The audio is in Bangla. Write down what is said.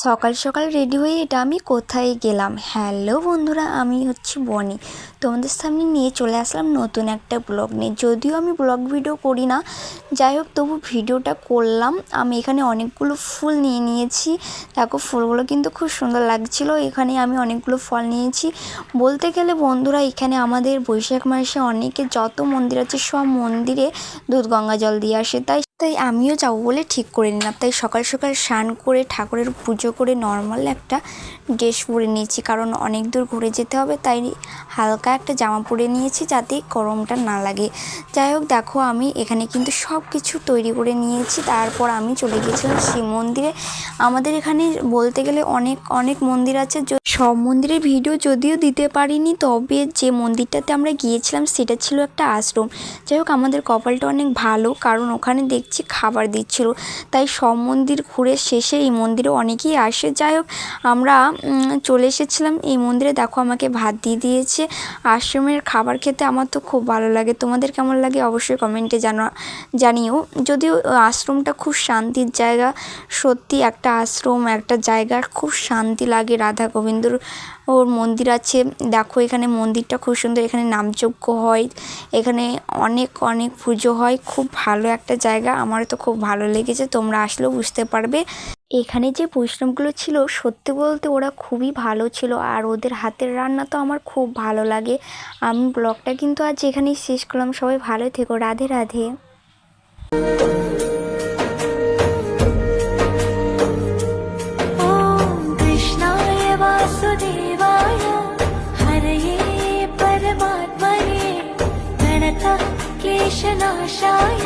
সকাল সকাল রেডি হয়ে এটা আমি কোথায় গেলাম। হ্যালো বন্ধুরা, আমি হচ্ছি বনি। তোমাদের সামনে নিয়ে চলে আসলাম নতুন একটা ব্লগ নিয়ে। যদিও আমি ব্লগ ভিডিও করি না, যাই হোক তবু ভিডিওটা করলাম। আমি এখানে অনেকগুলো ফুল নিয়ে নিয়েছি। দেখো ফুলগুলো কিন্তু খুব সুন্দর লাগছিল। এখানে আমি অনেকগুলো ফল নিয়েছি। বলতে গেলে বন্ধুরা, এখানে আমাদের বৈশাখ মাসে অনেকে যত মন্দির আছে সব মন্দিরে দুধ গঙ্গা জল দিয়ে আসে। তাই আমিও যাবো বলে ঠিক করে নিলাম। তাই সকাল সকাল স্নান করে ঠাকুরের পুজো করে নর্মাল একটা ড্রেস পরে নিয়েছি, কারণ অনেক দূর ঘুরে যেতে হবে। তাই হালকা একটা জামা পরে নিয়েছি যাতে গরমটা না লাগে। যাই হোক দেখো, আমি এখানে কিন্তু সব কিছু তৈরি করে নিয়েছি। তারপর আমি চলে গিয়েছিলাম শিব মন্দিরে। আমাদের এখানে বলতে গেলে অনেক অনেক মন্দির আছে। সব মন্দিরের ভিডিও যদিও দিতে পারিনি, তবে যে মন্দিরটাতে আমরা গিয়েছিলাম সেটা ছিল একটা আশ্রম। যাই হোক আমাদের কপালটা অনেক ভালো, কারণ ওখানে দেখছি খাবার দিচ্ছিল। তাই সব মন্দির ঘুরে শেষে এই মন্দিরে অনেকেই আসে। যাই হোক আমরা চলে এসেছিলাম এই মন্দিরে। দেখো আমাকে ভাত দিয়ে দিয়েছে। আশ্রমের খাবার খেতে আমার তো খুব ভালো লাগে। তোমাদের কেমন লাগে অবশ্যই কমেন্টে জানিও। যদিও আশ্রমটা খুব শান্তির জায়গা, সত্যি একটা আশ্রম একটা জায়গার খুব শান্তি লাগে। রাধা গোবিন্দর ওর মন্দির আছে। দেখো এখানে মন্দিরটা খুব সুন্দর। এখানে নামযজ্ঞ হয়, এখানে অনেক অনেক পুজো হয়। খুব ভালো একটা জায়গা, আমার তো খুব ভালো লেগেছে। তোমরা আসলেও বুঝতে পারবে। এখানে যে বৈষ্ণবগুলো ছিল সত্যি বলতে ওরা খুবই ভালো ছিল, আর ওদের হাতের রান্না তো আমার খুব ভালো লাগে। আমি ব্লগটা কিন্তু আজ এখানেই শেষ করলাম। সবাই ভালো থেকো। রাধে রাধে। परमात्मने प्रणतः क्लेशनाशाय